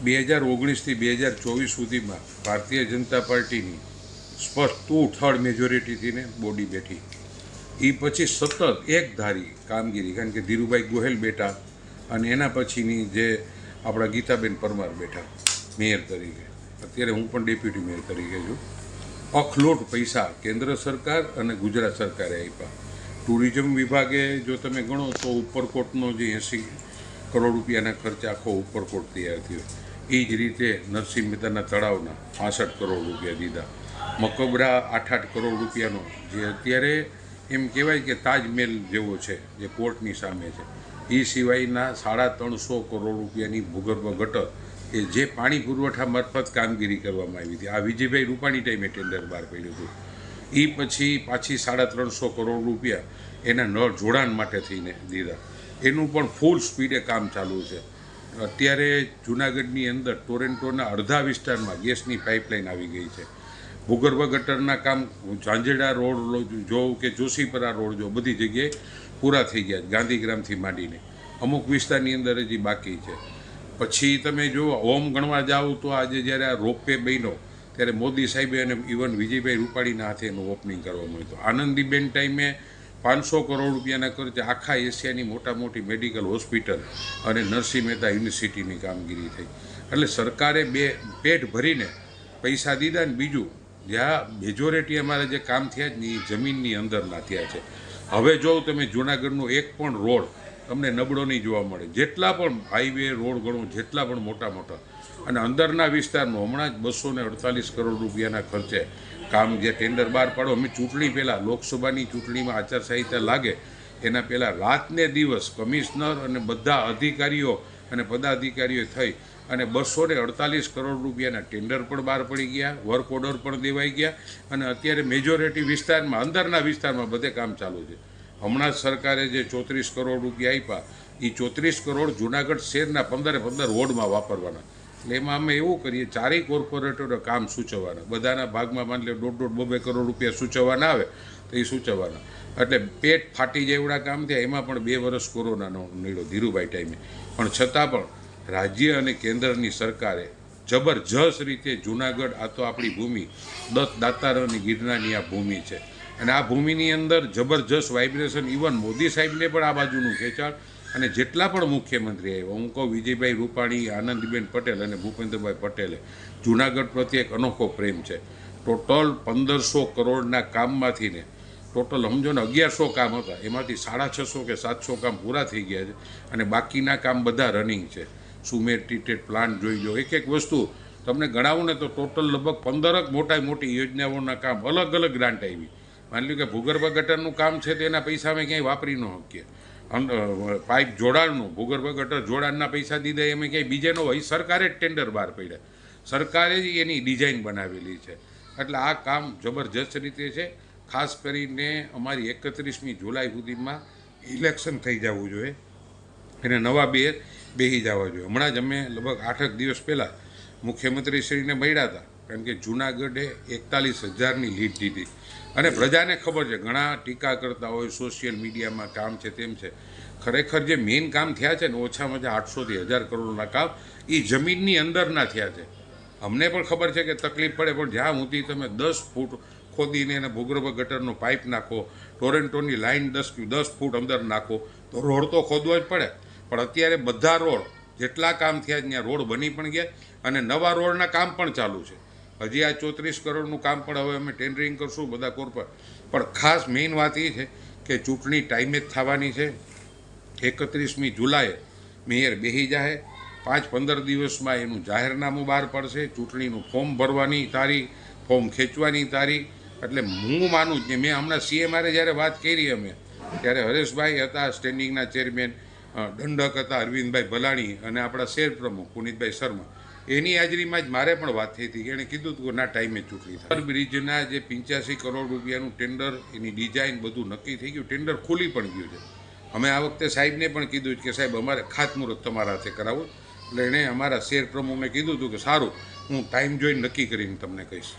2019થી 2024 સુધીમાં ભારતીય જનતા પાર્ટીની સ્પષ્ટ 2/3 મેજોરિટીથી ને બોડી બેઠી. એ પછી સતત એક ધારી કામગીરી, કારણ કે ધીરુભાઈ ગોહેલ બેઠા અને એના પછીની જે આપણા ગીતાબેન પરમાર બેઠા મેયર તરીકે, અત્યારે હું પણ ડેપ્યુટી મેયર તરીકે છું. અખલોટ પૈસા કેન્દ્ર સરકાર અને ગુજરાત સરકારે આપ્યા. ટુરિઝમ વિભાગે જો તમે ગણો તો ઉપરકોટનો જે 80 કરોડ રૂપિયાના ખર્ચે આખો ઉપરકોટ તૈયાર થયો. એ જ રીતે નરસિંહ મહેતાના તળાવના 65 કરોડ રૂપિયા દીધા. મકબરા 8-8 કરોડ રૂપિયાનો, જે અત્યારે એમ કહેવાય કે તાજમહેલ જેવો છે, જે કોર્ટની સામે છે. એ સિવાયના 350 કરોડ રૂપિયાની ભૂગર્ભ ગટર કે જે પાણી પુરવઠા મારફત કામગીરી કરવામાં આવી હતી. આ વિજયભાઈ રૂપાણી ટાઈમે ટેન્ડર બહાર પડ્યું હતું. એ પછી પાછી 350 કરોડ રૂપિયા એના નળ જોડાણ માટે થઈને દીધા. એનું પણ ફૂલ સ્પીડે કામ ચાલુ છે. અત્યારે જૂનાગઢની અંદર ટોરેન્ટોના અડધા વિસ્તારમાં ગેસની પાઇપલાઇન આવી ગઈ છે. ભૂગર્ભ ગટરના કામ ઝાંઝેડા રોડ જો કે જોશીપરા રોડ જો, બધી જગ્યાએ પૂરા થઈ ગયા. ગાંધીગ્રામથી માંડીને અમુક વિસ્તારની અંદર હજી બાકી છે. પછી તમે જો ઓમ ગણવા જાઓ તો આજે જ્યારે આ રોપવે બન્યો ત્યારે મોદી સાહેબે અને ઇવન વિજયભાઈ રૂપાણીના હાથે એનું ઓપનિંગ કરવામાં આવ્યું હતું. આનંદીબેન ટાઈમે 500 કરોડ રૂપિયાના ખર્ચે આખા એશિયાની મોટી મેડિકલ હોસ્પિટલ અને નરસિંહ મહેતા યુનિવર્સિટીની કામગીરી થઈ. એટલે સરકારે પેટ ભરીને પૈસા દીધા. ને બીજું, જ્યાં મેજોરિટી અમારા જે કામ થયા જ ને એ જમીનની અંદરના થયા છે. હવે જો તમે જૂનાગઢનો એક પણ રોડ તમને નબળો નહીં જોવા મળે. જેટલા પણ હાઈવે રોડ ગણો, જેટલા પણ મોટા અને અંદરના વિસ્તારનો હમણાં જ 248 કરોડ રૂપિયાના ખર્ચે કામ જે ટેન્ડર બહાર પાડો. અમે ચૂંટણી પહેલાં, લોકસભાની ચૂંટણીમાં આચારસંહિતા લાગે એના પહેલાં રાતને દિવસ કમિશનર અને બધા અધિકારીઓ અને પદાધિકારીઓ થઈ અને 248 કરોડ રૂપિયાના ટેન્ડર પણ બહાર પડી ગયા, વર્ક ઓર્ડર પણ દેવાઈ ગયા. અને અત્યારે મેજોરિટી વિસ્તારમાં, અંદરના વિસ્તારમાં બધે કામ ચાલુ છે. હમણાં જ સરકારે જે 34 કરોડ રૂપિયા આપ્યા, એ 34 કરોડ જૂનાગઢ શહેરના 15 વોર્ડમાં વાપરવાના. એટલે એમાં અમે એવું કરીએ, 4 કોર્પોરેટરો કામ સૂચવવાના, બધાના ભાગમાં માની લે 1.5-2 કરોડ રૂપિયા સૂચવવાના આવે તો એ સૂચવવાના. એટલે પેટ ફાટી જાય એવડા કામ થયા. એમાં પણ 2 વર્ષ કોરોનાનો નીડો ધીરુભાઈ ટાઈમે, પણ છતાં પણ રાજ્ય અને કેન્દ્રની સરકારે જબરજસ્ત રીતે જૂનાગઢ, આ તો આપણી ભૂમિ, દત્ત દાતાર અને ગિરનારની આ ભૂમિ છે. અને આ ભૂમિની અંદર જબરજસ્ત વાઇબ્રેશન, ઇવન મોદી સાહેબને પણ આ બાજુનું ખેંચાણ. અને જેટલા પણ મુખ્યમંત્રી આવ્યા, હું કહું વિજયભાઈ રૂપાણી, આનંદીબેન પટેલ અને ભૂપેન્દ્રભાઈ પટેલે જૂનાગઢ પ્રત્યે એક અનોખો પ્રેમ છે. ટોટલ 1500 કરોડના કામમાંથી ને ટોટલ સમજો ને 1100 કામ હતા, એમાંથી 650 કે 700 કામ પૂરા થઈ ગયા છે. અને બાકીના કામ બધા રનિંગ છે. સુમેર ટ્રીટેડ પ્લાન્ટ જોઈ લો, એક વસ્તુ તમને ગણાવું ને તો ટોટલ લગભગ 15 મોટી યોજનાઓના કામ અલગ ગ્રાન્ટ આવી. માની લો કે ભૂગર્ભ ગટરનું કામ છે, તેના પૈસા અમે ક્યાંય વાપરી ન શકીએ. પાઇપ જોડાણનું, ભૂગર્ભ ગટર જોડાણના પૈસા દીધા એમ ક્યાંય બીજે ન હોય. સરકારે જ ટેન્ડર બહાર પડ્યા, સરકારે જ એની ડિઝાઇન બનાવેલી છે. એટલે આ કામ જબરજસ્ત રીતે છે. ખાસ કરીને અમારી 31મી જુલાઈ સુધીમાં ઇલેક્શન થઈ જવું જોઈએ અને નવા બેસી જવા જોઈએ. હમણાં જ અમે લગભગ 8 દિવસ પહેલાં મુખ્યમંત્રીશ્રીને મળ્યા હતા, કારણ કે જૂનાગઢે 41,000ની લીડ દીધી. અને પ્રજાને ખબર છે, ઘણા ટીકા કરતા હોય સોશિયલ મીડિયામાં, કામ છે તેમ છે. ખરેખર જે મેઇન કામ થયા છે ને, ઓછામાં ઓછા 800થી 1000 કરોડના કામ એ જમીનની અંદરના થયા છે. અમને પણ ખબર છે કે તકલીફ પડે, પણ જ્યાં સુધી તમે 10 ફૂટ ખોદીને એને ભૂગર્ભ ગટરનો પાઇપ નાખો, ટોરેન્ટોની લાઇન 10 ફૂટ અંદર નાખો, તો રોડ તો ખોદવો જ પડે. પણ અત્યારે બધા રોડ જેટલા કામ થયા ત્યાં રોડ બની પણ ગયા અને નવા રોડના કામ પણ ચાલુ છે. હજી આ 34 કરોડનું કામ પણ હવે અમે ટેન્ડરિંગ કરશું બધા કોર્પોરેટ. પણ ખાસ મેઇન વાત એ છે કે ચૂંટણી ટાઈમે જ થવાની છે. 31મી જુલાઈએ મેયર બેસી જાય, 5-15 દિવસમાં એનું જાહેરનામું બહાર પડશે. ચૂંટણીનું ફોર્મ ભરવાની તારીખ, ફોર્મ ખેંચવાની તારીખ. એટલે હું માનું જ, મેં હમણાં CMRએ જ્યારે વાત કરી અમે, ત્યારે હરેશભાઈ હતા સ્ટેન્ડિંગના ચેરમેન, દંડક હતા અરવિંદભાઈ ભલાણી અને આપણા શહેર પ્રમુખ પુનિતભાઈ શર્મા, એની હાજરીમાં જ મારે પણ વાત થઈ હતી. એણે કીધું હતું કે ના ટાઈમે ચૂંટણી થાય. બ્રિજના જે 85 કરોડ રૂપિયાનું ટેન્ડર, એની ડિઝાઇન બધું નક્કી થઈ ગયું, ટેન્ડર ખુલી પણ ગયું છે. અમે આ વખતે સાહેબને પણ કીધું કે સાહેબ અમારે ખાતમુહૂર્ત તમારા હાથે કરાવવું. એટલે એણે અમારા શહેર પ્રમુખને કીધું હતું કે સારું, હું ટાઈમ જોઈને નક્કી કરીને તમને કહીશ.